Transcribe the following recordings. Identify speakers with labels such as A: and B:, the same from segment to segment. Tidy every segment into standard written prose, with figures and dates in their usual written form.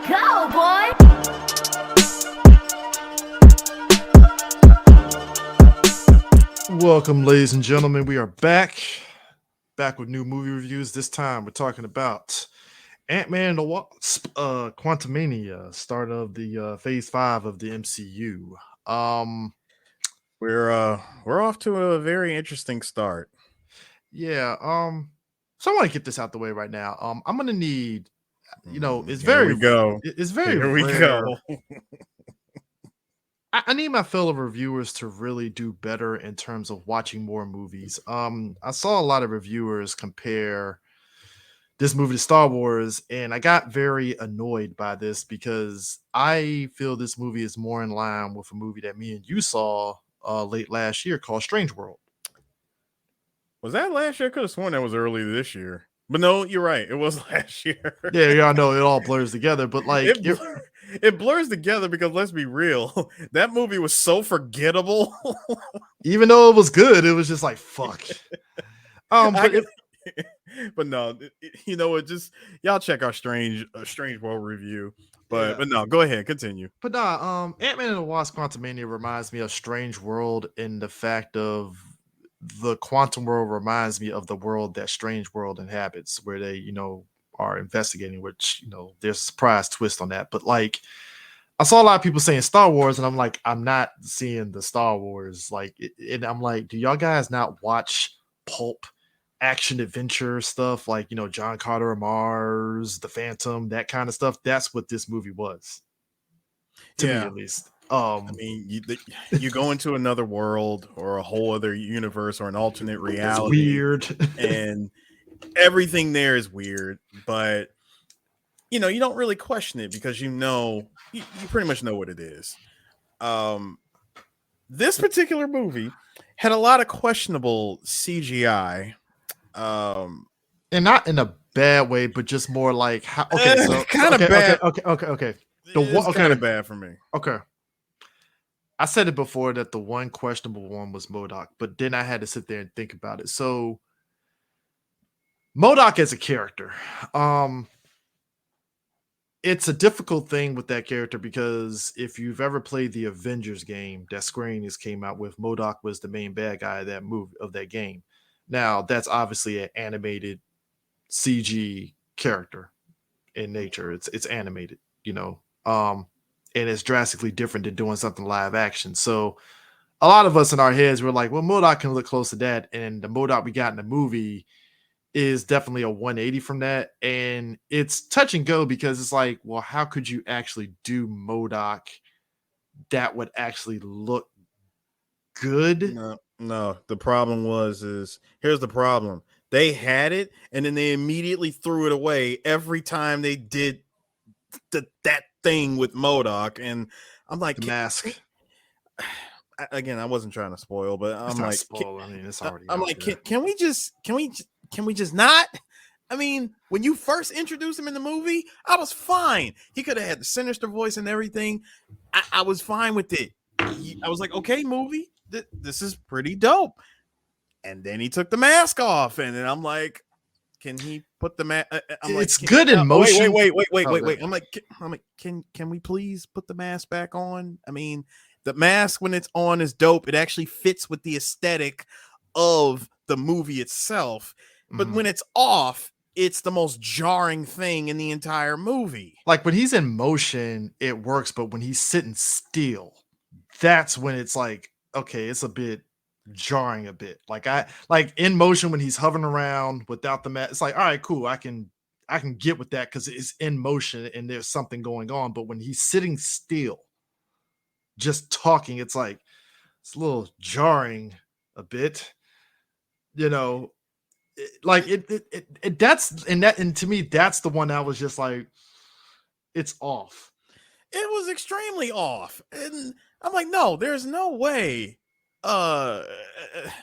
A: Go, boy!
B: Welcome, ladies and gentlemen. We are back with new movie reviews. This time, we're talking about Antman and the Wasp, Quantumania, start of the Phase 5 of the MCU. Um,
C: We're off to a very interesting start.
B: yeah. So I want to get this out the way right now. I'm gonna need, it's
C: Here
B: very,
C: we go.
B: it's very
C: Here we
B: rare.
C: go.
B: I need my fellow reviewers to really do better in terms of watching more movies. I saw a lot of reviewers compare this movie to Star Wars, and I got very annoyed by this because I feel this movie is more in line with a movie that me and you saw late last year called Strange World.
C: Was that last year? I could have sworn that was early this year. But no, you're right. It was last year.
B: Yeah, I know it all blurs together, but like
C: it blurs together because let's be real, that movie was so forgettable.
B: even though it was good, it was just like fuck.
C: But no, it just y'all check our Strange World review. But no, go ahead, continue.
B: But Ant-Man and the Wasp: Quantumania reminds me of Strange World in the fact of the quantum world reminds me of the world that Strange World inhabits, where they, are investigating, which, there's a surprise twist on that. But like, I saw a lot of people saying Star Wars, and I'm like, I'm not seeing the Star Wars. Like, and I'm like, do y'all guys not watch pulp action adventure stuff like, John Carter of Mars, The Phantom, that kind of stuff? That's what this movie was, to me at least.
C: I mean, you go into another world or a whole other universe or an alternate reality.
B: It's weird.
C: And everything there is weird, but you don't really question it because you pretty much know what it is. This particular movie had a lot of questionable CGI.
B: And not in a bad way, but just more like how
C: kind of bad.
B: Okay.
C: It's kind of bad for me.
B: Okay. I said it before that the one questionable one was MODOK, but then I had to sit there and think about it. So MODOK as a character, it's a difficult thing with that character because if you've ever played the Avengers game that Square Enix came out with, MODOK was the main bad guy of that game. Now that's obviously an animated CG character in nature. It's animated, and it's drastically different than doing something live action. So a lot of us in our heads were like, well, MODOK can look close to that. And the MODOK we got in the movie is definitely a 180 from that. And it's touch and go because it's like, well, how could you actually do MODOK that would actually look good?
C: No. The problem here's the problem. They had it and then they immediately threw it away every time they did that thing with MODOK, and I'm like,
B: the mask.
C: Again, I wasn't trying to spoil, but I'm like,
B: it's already.
C: I'm like, can we just not? I mean, when you first introduced him in the movie, I was fine. He could have had the sinister voice and everything. I was fine with it. I was like, okay, movie, this is pretty dope. And then he took the mask off, and then I'm like, can he put the mask?
B: It's good in motion.
C: Wait. I'm like, can we please put the mask back on? I mean, the mask when it's on is dope. It actually fits with the aesthetic of the movie itself. But when it's off, it's the most jarring thing in the entire movie.
B: Like when he's in motion, it works, but when he's sitting still, that's when it's like, okay, it's a bit jarring a bit. Like in motion when he's hovering around without the mask, it's like, all right, cool. I can get with that because it's in motion and there's something going on. But when he's sitting still, just talking, it's like it's a little jarring a bit. And to me, that's the one that was just like, it's off.
C: It was extremely off, and I'm like, no, there's no way. No,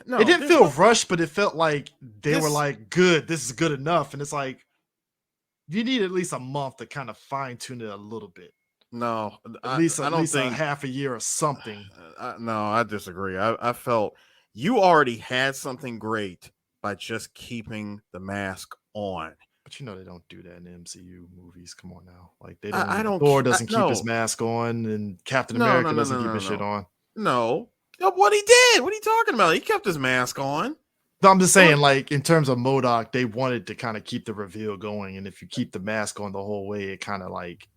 B: it didn't feel rushed, but it felt like they were like, good, this is good enough. And it's like, you need at least a month to kind of fine tune it a little bit.
C: No,
B: at least a half a year or something.
C: No, I disagree. I felt you already had something great by just keeping the mask on.
B: But you know they don't do that in the MCU movies. Come on now, like they
C: I
B: don't.
C: don't.
B: Thor doesn't keep his
C: No,
B: mask on, and Captain
C: no, no,
B: America
C: no,
B: doesn't
C: no,
B: keep
C: no,
B: his shit
C: no,
B: on.
C: no. No, what he did? What are you talking about? He kept his mask on.
B: No, I'm just
C: There
B: saying,
C: was
B: like in terms of MODOK, they wanted to kind of keep the reveal going, and if you keep the mask on the whole way, it kind of like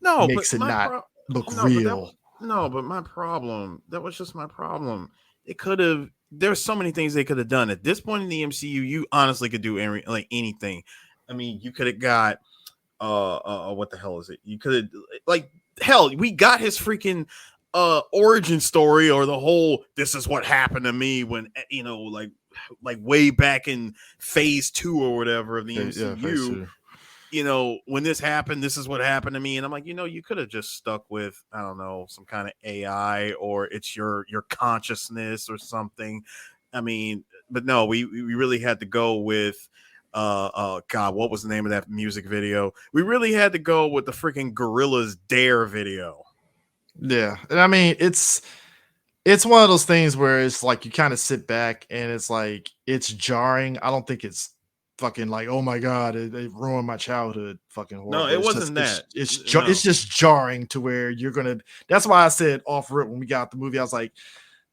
C: no, but
B: makes it not look
C: no, but
B: real.
C: no, but my problem. That was just my problem. It could have. There's so many things they could have done at this point in the MCU. You honestly could do anything. I mean, you could have got what the hell is it? You could have like hell. We got his freaking origin story or the whole. This is what happened to me when like way back in phase 2 or whatever of the
B: Yeah, phase
C: MCU.
B: two.
C: When this happened, this is what happened to me. And I'm like, you could have just stuck with, I don't know, some kind of AI or it's your consciousness or something. I mean, but no, we really had to go with God, what was the name of that music video? We really had to go with the freaking Gorillas Dare video.
B: Yeah, and I mean it's one of those things where it's like you kind of sit back and it's like it's jarring. I don't think it's fucking like oh my god, it ruined my childhood, fucking
C: No,
B: horrible.
C: it
B: It's just
C: wasn't that.
B: it's
C: No.
B: just jarring to where you're gonna. That's why I said off rip when we got the movie, I was like,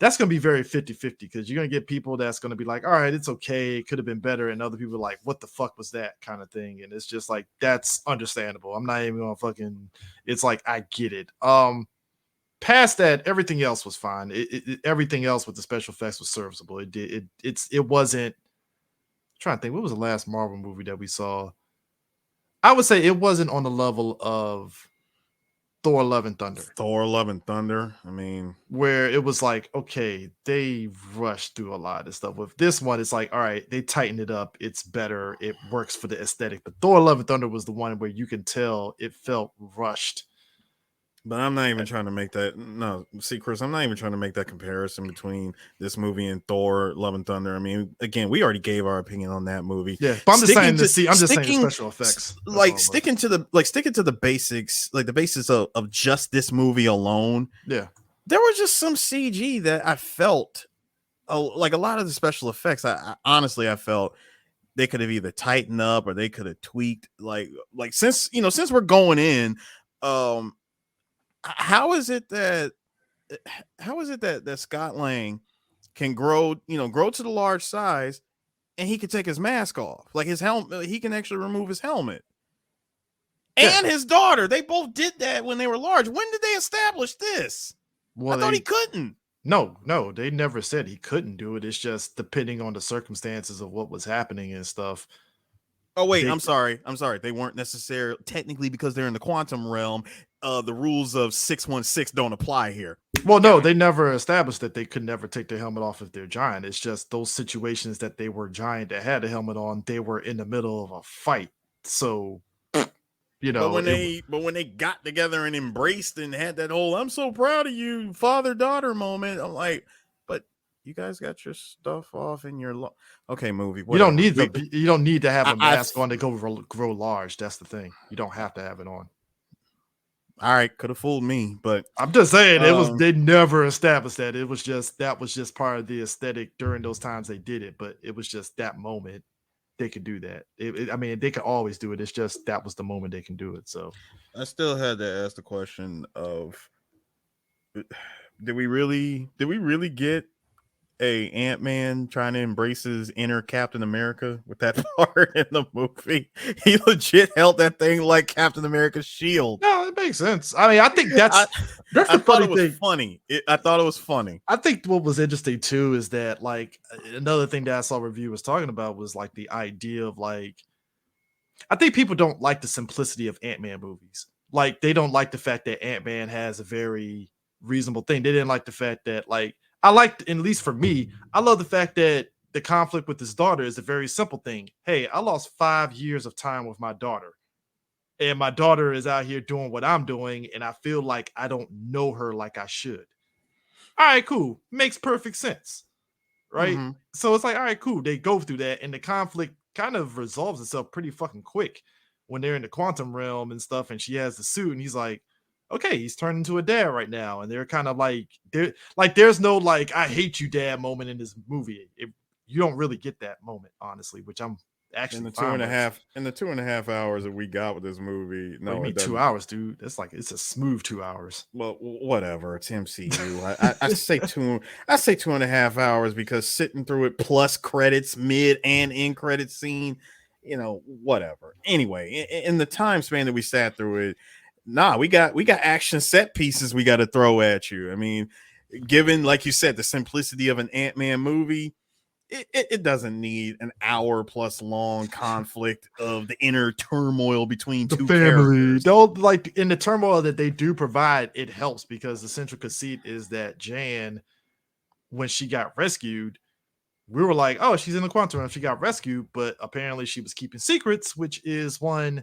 B: that's gonna be very 50-50 because you're gonna get people that's gonna be like, all right, it's okay, it could have been better, and other people are like, what the fuck was that kind of thing, and it's just like that's understandable. I'm not even gonna fucking. It's like I get it. Past that, everything else was fine. Everything else with the special effects was serviceable. It wasn't. I'm trying to think, what was the last Marvel movie that we saw? I would say it wasn't on the level of Thor: Love and Thunder,
C: Thor: Love and Thunder. I mean,
B: where it was like, okay, they rushed through a lot of stuff. With this one, it's like, all right, they tightened it up. It's better. It works for the aesthetic. But Thor: Love and Thunder was the one where you can tell it felt rushed.
C: but I'm not even trying to make that. No, see, Chris, I'm not even trying to make that comparison between this movie and Thor: Love and Thunder. I mean, again, we already gave our opinion on that movie.
B: Yeah, but I'm just saying I'm just saying the
C: sticking,
B: special effects.
C: sticking to the basics, like the basics of just this movie alone.
B: Yeah.
C: There was just some CG that I felt, like a lot of the special effects. I honestly, I felt they could have either tightened up or they could have tweaked. Like since we're going in, um, how is it that Scott Lang can grow to the large size and he can take his mask off, like his helmet, he can actually remove his helmet. And his daughter, they both did that when they were large. When did they establish this? Well, I thought he couldn't.
B: No, they never said he couldn't do it. It's just depending on the circumstances of what was happening and stuff.
C: Oh wait, I'm sorry. They weren't necessarily technically because they're in the quantum realm. The rules of 616 don't apply here.
B: Well, no, they never established that they could never take their helmet off if they're giant. It's just those situations that they were giant that had a helmet on, they were in the middle of a fight. So,
C: but when they got together and embraced and had that whole "I'm so proud of you" father-daughter moment, I'm like, but you guys got your stuff off in your okay movie. Whatever.
B: You don't need to have a mask on to grow large. That's the thing. You don't have to have it on.
C: All right, could have fooled me, but
B: I'm just saying they never established that. That was just part of the aesthetic during those times they did it, but it was just that moment they could do that. I mean, they could always do it. It's just that was the moment they can do it. So
C: I still had to ask the question of, did we really get a Antman trying to embrace his inner Captain America with that part in the movie? He legit held that thing like Captain America's shield.
B: No, it makes sense. I mean, I think that's the
C: funny
B: thought it
C: was
B: thing.
C: Funny. I thought it was funny.
B: I think what was interesting too is that like another thing that I saw review was talking about was like the idea of like, I think people don't like the simplicity of Ant-Man movies. Like they don't like the fact that Ant-Man has a very reasonable thing. They didn't like the fact that like I liked, at least for me, I love the fact that the conflict with his daughter is a very simple thing. Hey, I lost 5 years of time with my daughter. And my daughter is out here doing what I'm doing, and I feel like I don't know her like I should. All right, cool. Makes perfect sense. Right?
C: Mm-hmm.
B: So it's like, all right, cool. They go through that, and the conflict kind of resolves itself pretty fucking quick when they're in the quantum realm and stuff, and she has the suit, and he's like, okay, he's turned into a dad right now. And they're kind of like, there's no like, I hate you, dad moment in this movie. You don't really get that moment, honestly, which I'm
C: in
B: actually
C: the two
B: fine
C: and a
B: with.
C: half in the 2.5 hours that we got with this movie.
B: What do you
C: No, it
B: mean
C: doesn't.
B: 2 hours, dude? That's like it's a smooth 2 hours.
C: Well, whatever. It's MCU. I say two. I say 2.5 hours because sitting through it plus credits, mid and end credit scene, whatever. Anyway, in the time span that we sat through it, we got action set pieces we got to throw at you. I mean, given like you said, the simplicity of an Ant-Man movie, it doesn't need an hour plus long conflict of the inner turmoil between
B: The
C: two
B: family,
C: characters.
B: don't like in the turmoil that they do provide. It helps because the central conceit is that Jan, when she got rescued, we were like, oh, she's in the quantum realm. She got rescued, but apparently she was keeping secrets, which is one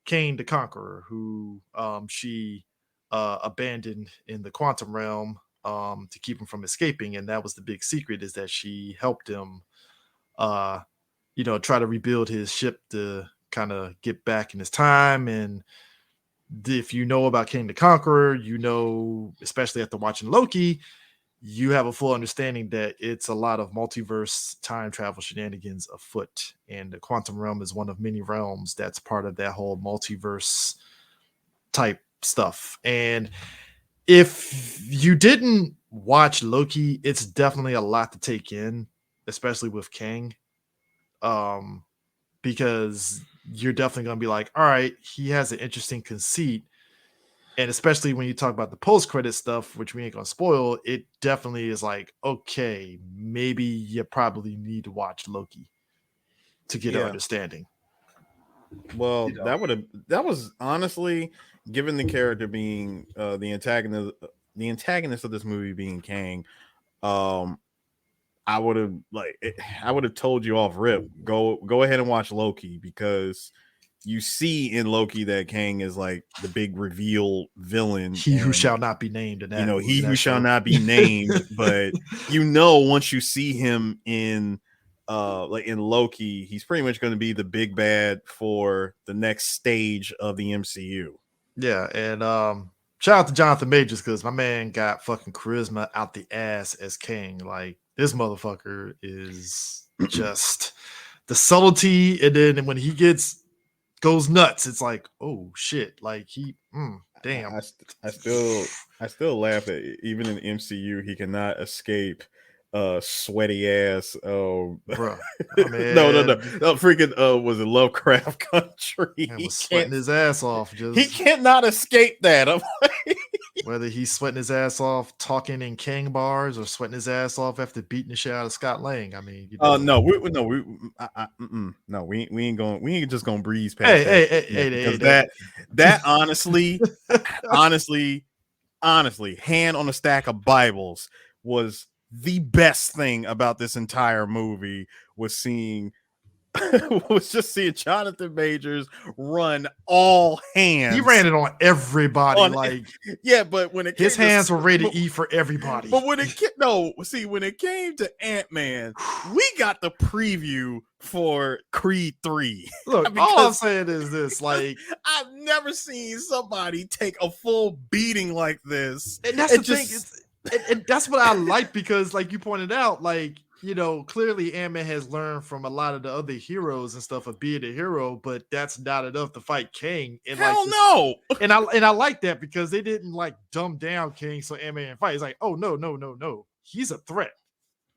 B: Kang the Conqueror, who she abandoned in the quantum realm to keep him from escaping. And that was the big secret, is that she helped him, uh, try to rebuild his ship to kind of get back in his time. And if you know about King the Conqueror, especially after watching Loki, you have a full understanding that it's a lot of multiverse time travel shenanigans afoot. And the quantum realm is one of many realms that's part of that whole multiverse type stuff. And if you didn't watch Loki, it's definitely a lot to take in, especially with Kang. Um, because you're definitely going to be like, all right, he has an interesting conceit. And especially when you talk about the post-credit stuff, which we ain't gonna spoil, it definitely is like, okay, maybe you probably need to watch Loki to get an
C: Yeah.
B: understanding.
C: Well, that was honestly, given the character being the antagonist of this movie being Kang, um, I would have told you off rip, go ahead and watch Loki, because you see in Loki that Kang is like the big reveal villain,
B: He who
C: and
B: shall not be named in that
C: he
B: movie,
C: who
B: that
C: shall
B: show.
C: not be named, but once you see him in like in Loki, he's pretty much going to be the big bad for the next stage of the MCU.
B: Yeah, and shout out to Jonathan Majors because my man got fucking charisma out the ass as King. Like this motherfucker is just the subtlety, and then when he goes nuts, it's like, oh shit, like damn.
C: I, I still laugh that even in MCU he cannot escape sweaty ass
B: Bruh, I
C: no,
B: mean,
C: freaking was it Lovecraft Country.
B: man was sweating his ass off.
C: He
B: Just
C: cannot escape that.
B: whether he's sweating his ass off talking in King bars or sweating his ass off after beating the shit out of Scott Lang. I mean,
C: No, no, we ain't going. We ain't just gonna breeze past
B: Hey,
C: that
B: hey, hey,
C: yet,
B: hey, hey,
C: because
B: that.
C: that honestly, hand on a stack of Bibles, was the best thing about this entire movie. Was seeing was just seeing Jonathan Majors run all
B: He
C: hands
B: ran it on everybody.
C: on.
B: Like
C: Yeah, but when it
B: his
C: came to
B: hands were ready to eat for everybody.
C: but when it when it came to Ant-Man, we got the preview for Creed 3.
B: Look, all I'm saying is this: like,
C: I've never seen somebody take a full beating like this.
B: and that's the thing. And that's what I like because, like you pointed out, like clearly Ant-Man has learned from a lot of the other heroes and stuff of being a hero, but that's not enough to fight King. And
C: hell no.
B: And I like that because they didn't like dumb down King so Ant-Man fight. It's like, oh no, he's a threat.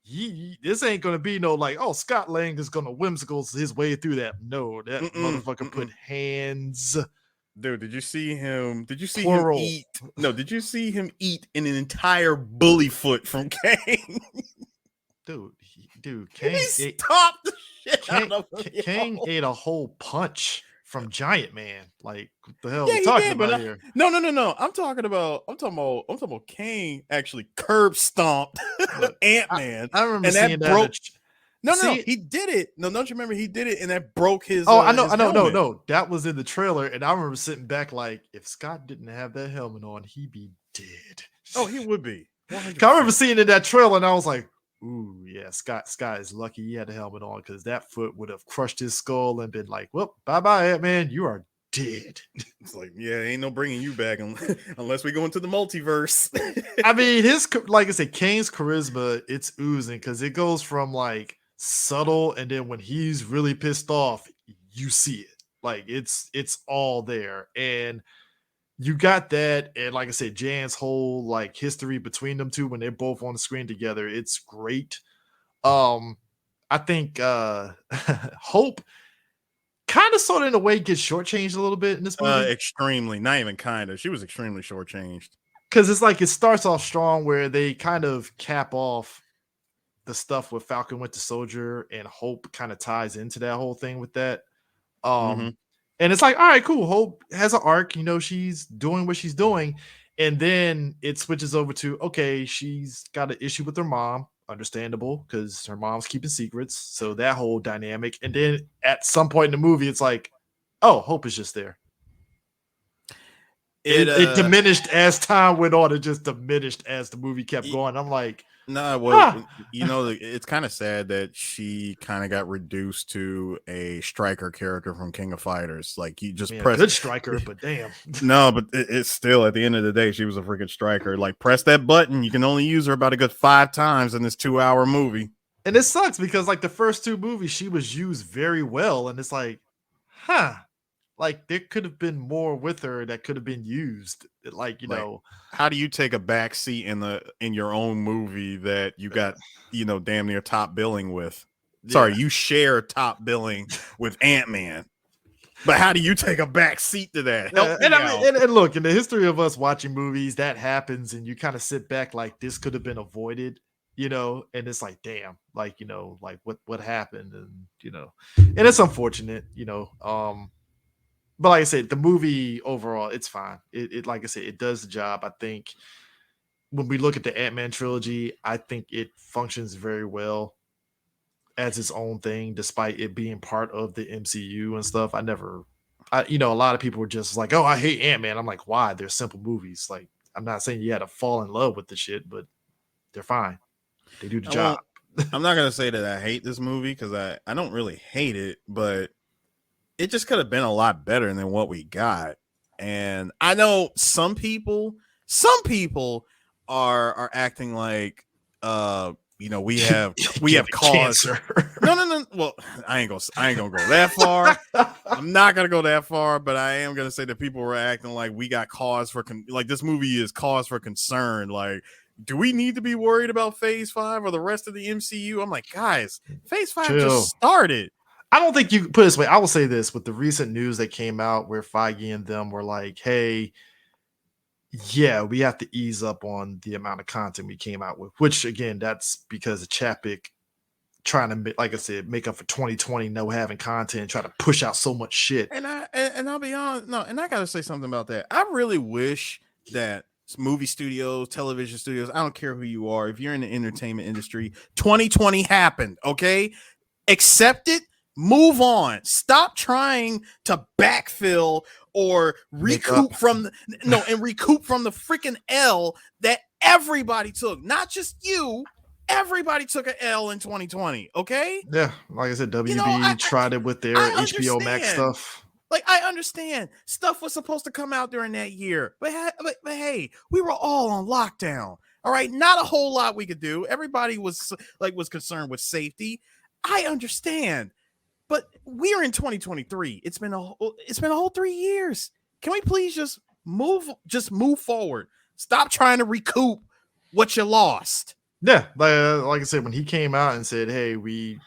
B: This ain't gonna be no like, oh, Scott Lang is gonna whimsical his way through that. No, that motherfucker put hands.
C: Dude, did you see him? Did you see
B: Plural.
C: him eat? No, did you see him eat an entire bully foot from Kang?
B: Dude, Kang
C: stopped the shit out of him.
B: Kang ate a whole punch from Giant Man. Like, what the hell
C: Yeah,
B: are we talking about here?
C: No. I'm talking about Kang actually curb stomped Ant-Man.
B: I remember
C: and
B: seeing
C: that broke. No,
B: See,
C: he did it. No, don't you remember he did it, and that broke his.
B: Oh, I know,
C: helmet.
B: no, that was in the trailer, and I remember sitting back like, if Scott didn't have that helmet on, he'd be dead.
C: Oh, he would be.
B: 100%. I remember seeing in that trailer, and I was like, ooh, yeah, Scott is lucky he had the helmet on because that foot would have crushed his skull and been like, well, bye-bye, Ant-Man, you are dead.
C: It's like, yeah, ain't no bringing you back unless we go into the multiverse.
B: I mean, like I said, Kane's charisma, it's oozing because it goes from like subtle, and then when he's really pissed off, you see it. Like it's all there. And you got that, and like I said, Jan's whole like history between them two when they're both on the screen together, it's great. Um, I think Hope kind of sort of in a way gets shortchanged a little bit in this movie.
C: Extremely, not even kind of. She was extremely shortchanged.
B: Because it's like it starts off strong where they kind of cap off the stuff with Falcon Winter Soldier, and Hope kind of ties into that whole thing with that.
C: Mm-hmm.
B: And it's like, all right, cool. Hope has an arc, she's doing what she's doing. And then it switches over to, okay, she's got an issue with her mom. Understandable, because her mom's keeping secrets. So that whole dynamic. And then at some point in the movie, it's like, oh, Hope is just there. It diminished as time went on. It just diminished as the movie kept going. I'm like,
C: well, it's kind of sad that she kind of got reduced to a striker character from King of Fighters. Like you just press
B: good striker, but damn.
C: No, but it's still at the end of the day, she was a freaking striker. Like press that button, you can only use her about a good 5 times in this 2-hour movie.
B: And it sucks because like the first 2 movies, she was used very well, and it's like, like there could have been more with her that could have been used. Like,
C: how do you take a back seat in your own movie that you got, damn near top billing with? Yeah. Sorry, you share top billing with Antman. But how do you take a back seat to that?
B: And look, in the history of us watching movies, that happens, and you kind of sit back like this could have been avoided, and it's like, damn, like, like what happened, and and it's unfortunate, but like I said, the movie overall, it's fine. It like I said, it does the job. I think when we look at the Ant-Man trilogy, I think it functions very well as its own thing, despite it being part of the MCU and stuff. A lot of people were just like, oh, I hate Ant-Man. I'm like, why? They're simple movies. Like, I'm not saying you had to fall in love with the shit, but they're fine. They do the job.
C: I'm not going to say that I hate this movie because I don't really hate it, but it just could have been a lot better than what we got. And I know some people are acting like, we have cause. No. Well, I ain't gonna go that far. I'm not gonna go that far, but I am gonna say that people were acting like we got cause for like this movie is cause for concern. Like, do we need to be worried about Phase 5 or the rest of the MCU? I'm like, guys, Phase 5 just started.
B: I don't think you put it this way. I will say this with the recent news that came out where Feige and them were like, hey, yeah, we have to ease up on the amount of content we came out with, which again, that's because of Chapek trying to, like I said, make up for 2020, no having content, try to push out so much shit.
C: And I'll be honest, and I gotta say something about that. I really wish that movie studios, television studios, I don't care who you are, if you're in the entertainment industry, 2020 happened, okay? Accept it. Move on. Stop trying to backfill or recoup from the freaking L that everybody took. Not just you. Everybody took an L in 2020. Okay.
B: Yeah, like I said, WB tried it with their HBO Max stuff.
C: Like, I understand stuff was supposed to come out during that year, but hey, we were all on lockdown. All right, not a whole lot we could do. Everybody was concerned with safety. I understand. But we are in 2023. It's been a whole 3 years. Can we please just move forward? Stop trying to recoup what you lost.
B: Yeah, like I said, when he came out and said, "Hey, we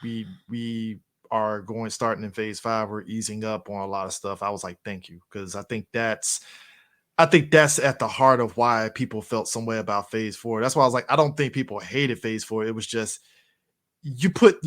B: are starting in Phase 5. We're easing up on a lot of stuff," I was like, "Thank you," because I think that's at the heart of why people felt some way about Phase 4. That's why I was like, I don't think people hated Phase 4. It was just you took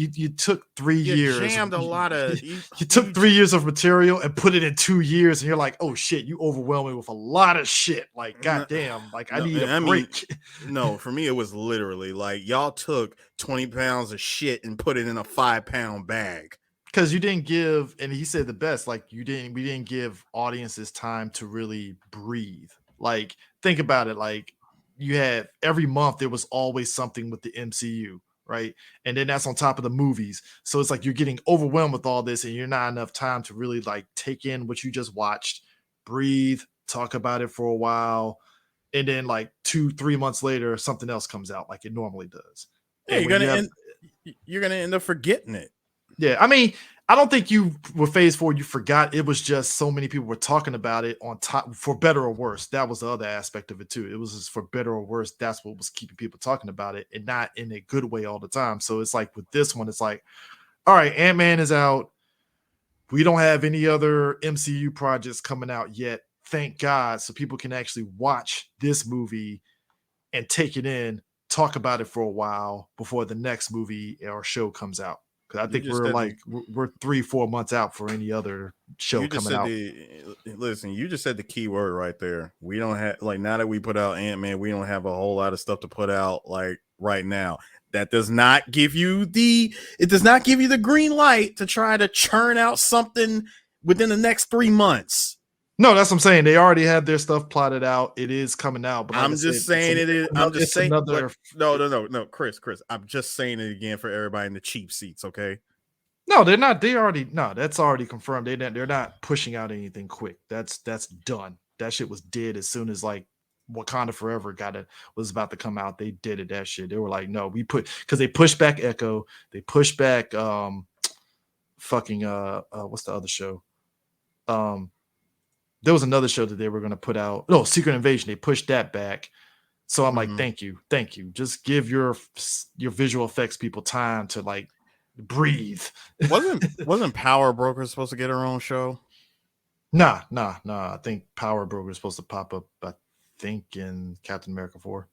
B: 3 years.
C: Jammed a lot of.
B: You took 3 years of material and put it in 2 years, and you're like, oh shit, you overwhelmed me with a lot of shit. Like, goddamn, like I need a break.
C: No, for me, it was literally like y'all took 20 pounds of shit and put it in a 5-pound bag.
B: Because you didn't give, and he said the best, like we didn't give audiences time to really breathe. Like, think about it. Like, you had every month there was always something with the MCU. Right. And then that's on top of the movies. So it's like you're getting overwhelmed with all this and you're not enough time to really like take in what you just watched, breathe, talk about it for a while. And then like 2-3 months later, something else comes out like it normally does.
C: Yeah, you're gonna end up forgetting it.
B: Yeah, I mean, I don't think you with Phase 4 you forgot. It was just so many people were talking about it on top for better or worse. That was the other aspect of it too. It was just for better or worse. That's what was keeping people talking about it, and not in a good way all the time. So it's like with this one, it's like, all right, Ant-Man is out. We don't have any other MCU projects coming out yet. Thank God. So people can actually watch this movie and take it in, talk about it for a while before the next movie or show comes out. Because I
C: You
B: think
C: just
B: we're
C: said
B: like
C: the
B: we're 3-4 months out for any other show
C: you just
B: coming
C: said
B: out.
C: the listen, you just said the key word right there. We don't have like now that we put out Ant-Man, we don't have a whole lot of stuff to put out like right now. That does not give you the green light to try to churn out something within the next 3 months.
B: No, that's what I'm saying. They already have their stuff plotted out. It is coming out, but like I
C: I'm
B: said,
C: just saying it is. I'm just
B: it's
C: saying, but
B: another.
C: no, Chris. I'm just saying it again for everybody in the cheap seats. Okay.
B: No, they're not. They already no. That's already confirmed. They're not pushing out anything quick. That's done. That shit was dead as soon as like Wakanda Forever was about to come out. They did it. That shit. They were like, no, we put because they pushed back Echo. They pushed back fucking what's the other show? Um there was another show that they were gonna put out. No, Secret Invasion. They pushed that back. So I'm like,
C: Mm-hmm.
B: thank you. Just give your visual effects people time to like breathe.
C: Wasn't Power Broker supposed to get her own show?
B: Nah. I think Power Broker is supposed to pop up, I think, in Captain America 4.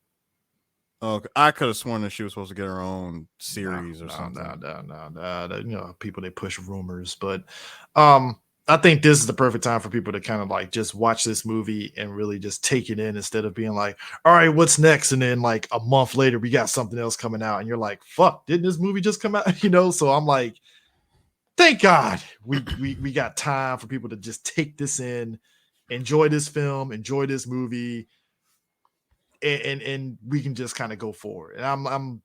C: Okay, I could have sworn that she was supposed to get her own series or something.
B: No. You know, people they push rumors, but I think this is the perfect time for people to kind of like just watch this movie and really just take it in instead of being like, all right, what's next? And then like a month later, we got something else coming out, and you're like, fuck, didn't this movie just come out? You know, so I'm like, thank God we got time for people to just take this in, enjoy this film, enjoy this movie, and we can just kind of go forward. And I'm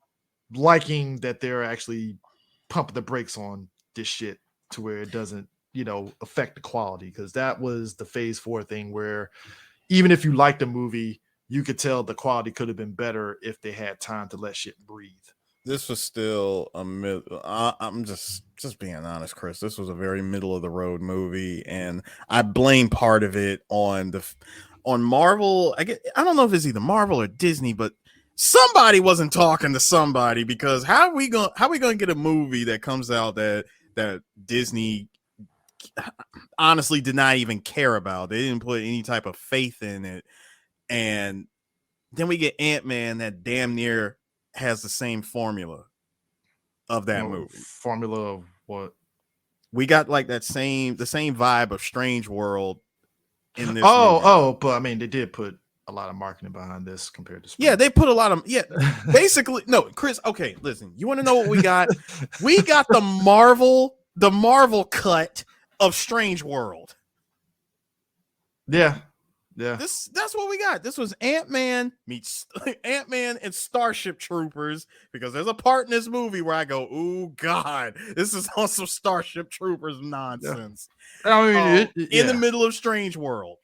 B: liking that they're actually pumping the brakes on this shit to where it doesn't, you know, affect the quality, because that was the Phase 4 thing where even if you liked the movie, you could tell the quality could have been better if they had time to let shit breathe.
C: This was still a mid. I'm just being honest, Chris. This was a very middle of the road movie, and I blame part of it on Marvel. I don't know if it's either Marvel or Disney, but somebody wasn't talking to somebody, because how are we gonna get a movie that comes out that Disney honestly did not even care about? They didn't put any type of faith in it, and then we get Ant-Man that damn near has the same formula of that movie.
B: Formula of what?
C: We got like the same vibe of Strange World in this movie.
B: But I mean, they did put a lot of marketing behind this compared to
C: Spring. Yeah, they put a lot of basically no, Chris, okay, listen, you want to know what we got? We got the Marvel cut of Strange World.
B: Yeah.
C: That's what we got. This was Ant-Man meets Ant-Man and Starship Troopers, because there's a part in this movie where I go, "Oh God, this is on some Starship Troopers nonsense."
B: Yeah. I mean,
C: in the middle of Strange World.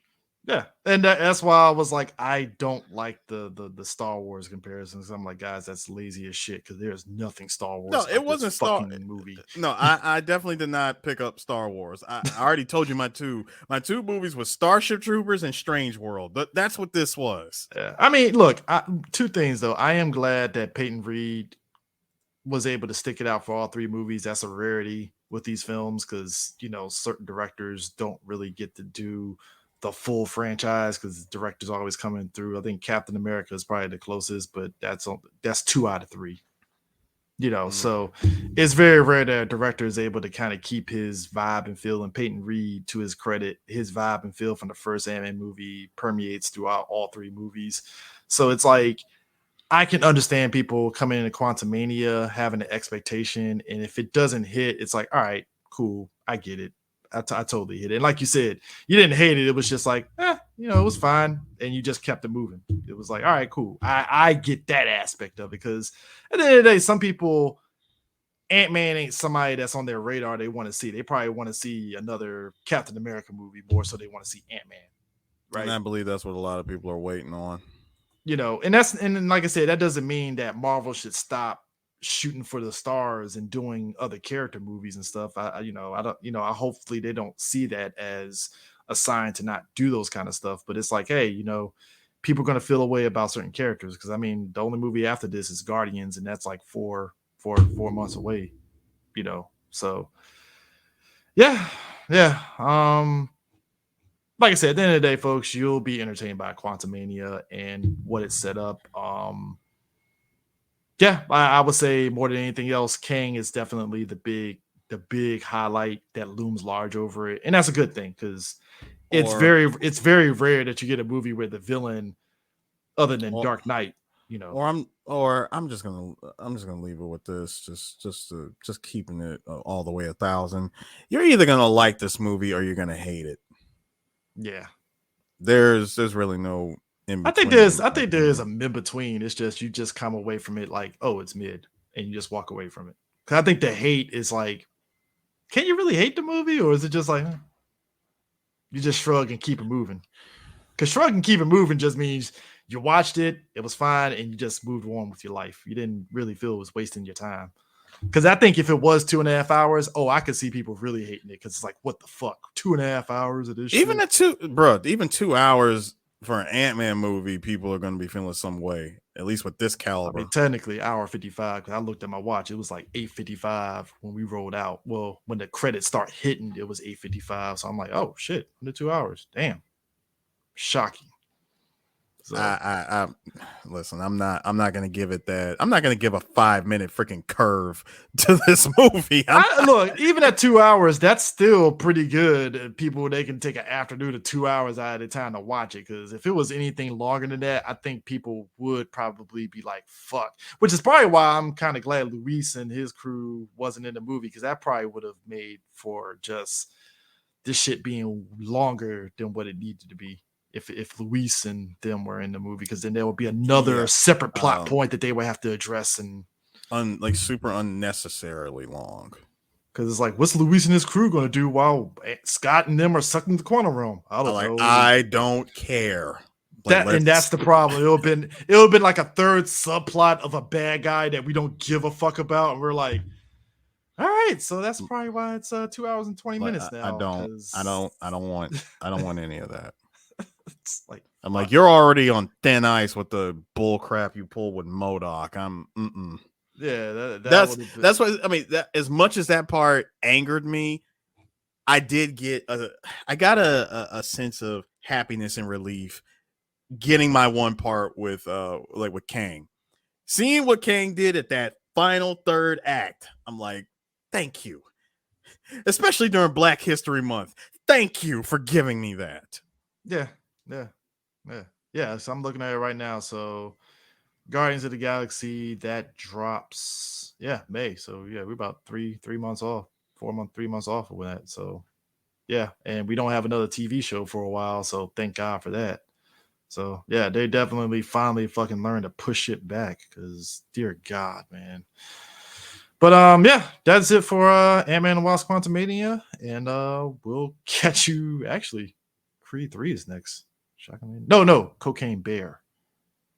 B: Yeah, and that's why I was like, I don't like the Star Wars comparisons. I'm like, guys, that's lazy as shit, because there's nothing Star Wars.
C: No, it wasn't
B: fucking movie.
C: No, I definitely did not pick up Star Wars. I already told you my two movies was Starship Troopers and Strange World. That's what this was.
B: Yeah. I mean, look, two things though. I am glad that Peyton Reed was able to stick it out for all 3 movies. That's a rarity with these films, because you know certain directors don't really get to do the full franchise, because the director's always coming through. I think Captain America is probably the closest, but that's 2 out of 3. You know, so it's very rare that a director is able to kind of keep his vibe and feel. And Peyton Reed, to his credit, his vibe and feel from the first Ant-Man movie permeates throughout all 3 movies. So it's like, I can understand people coming into Quantumania having an expectation, and if it doesn't hit, it's like, all right, cool, I get it. I totally hit it. And like you said, you didn't hate it. It was just like, you know, it was fine. And you just kept it moving. It was like, all right, cool. I get that aspect of it, because at the end of the day, some people, Ant-Man ain't somebody that's on their radar they want to see. They probably want to see another Captain America movie more, so they want to see Ant-Man.
C: Right. And I believe that's what a lot of people are waiting on.
B: You know, and like I said, that doesn't mean that Marvel should stop shooting for the stars and doing other character movies and stuff. I don't, I hopefully they don't see that as a sign to not do those kind of stuff. But it's like, hey, people are gonna feel a way about certain characters because I mean, the only movie after this is Guardians, and that's like 4 months away. So yeah, yeah. Like I said, at the end of the day, folks, you'll be entertained by Quantumania and what it set up. Yeah, I would say more than anything else, Kang is definitely the big highlight that looms large over it, and that's a good thing because it's
C: Or
B: very rare that you get a movie where the villain, other than
C: or
B: Dark Knight, you know.
C: I'm just gonna leave it with this, just keeping it all the way 1,000. You're either gonna like this movie or you're gonna hate it.
B: Yeah,
C: There's really no in
B: I think
C: between.
B: there's I think there is a mid between. It's just you just come away from it like, oh, it's mid, and you just walk away from it. Because I think the hate is like, can you really hate the movie, or is it just like you just shrug and keep it moving? Because shrug and keep it moving just means you watched it, it was fine, and you just moved on with your life. You didn't really feel it was wasting your time. Because I think if it was 2.5 hours, oh, I could see people really hating it because it's like, what the fuck, 2.5 hours of this
C: Even
B: shit?
C: at even 2 hours for an Ant-Man movie, people are gonna be feeling some way. At least with this
B: I
C: caliber.
B: mean, technically, hour 55. Because I looked at my watch, it was like 8:55 when we rolled out. Well, when the credits start hitting, it was 8:55. So I'm like, oh shit, under 2 hours, damn, shocking. So
C: I listen. I'm not gonna give it that. I'm not gonna give a 5-minute freaking curve to this movie.
B: Look, even at 2 hours, that's still pretty good. People they can take an afternoon or 2 hours out of their time to watch it. Because if it was anything longer than that, I think people would probably be like, "Fuck." Which is probably why I'm kind of glad Luis and his crew wasn't in the movie because that probably would have made for just this shit being longer than what it needed to be. If Luis and them were in the movie, because then there would be another
C: Yeah,
B: separate plot point that they would have to address and
C: like super unnecessarily long.
B: because it's like, what's Luis and his crew going to do while Scott and them are sucking the quantum realm? I don't know.
C: I don't care.
B: And that's the problem. It would been like a third subplot of a bad guy that we don't give a fuck about, and we're like, all right, so that's probably why it's 2 hours and 20 minutes now.
C: I don't want any of that.
B: It's like
C: I'm like, you're already on thin ice with the bull crap you pull with MODOK.
B: Yeah,
C: that's what I mean. That as much as that part angered me, I got a sense of happiness and relief getting my one part with with Kang. Seeing what Kang did at that final third act, I'm like, thank you. Especially during Black History Month. Thank you for giving me that.
B: Yeah. So I'm looking at it right now. So Guardians of the Galaxy that drops, May. So yeah, we're about 3 months off, 3 months off of that. So yeah, and we don't have another TV show for a while. So thank God for that. So yeah, they definitely finally fucking learned to push it back because dear God, man. But yeah, that's it for Ant-Man and Wasp Quantumania, and we'll catch you. Actually, Creed 3 is next. Shockingly, no, Cocaine Bear.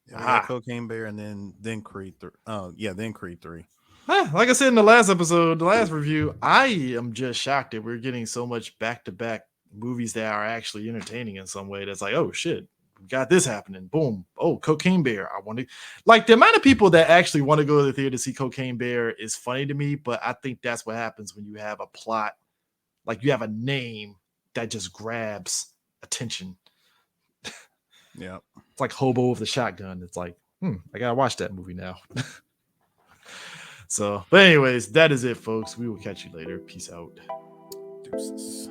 C: Yeah, we got Cocaine Bear and then Creed 3. Oh yeah, then Creed 3.
B: Like I said in the last episode, the last review, I am just shocked that we're getting so much back-to-back movies that are actually entertaining in some way. That's like, oh shit, we got this happening. Boom. Oh, Cocaine Bear. I want to like the amount of people that actually want to go to the theater to see Cocaine Bear is funny to me, but I think that's what happens when you have a plot, like you have a name that just grabs attention.
C: Yeah.
B: It's like Hobo with the Shotgun. It's like, I gotta watch that movie now. So, but anyways, that is it, folks. We will catch you later. Peace out.
C: Deuces.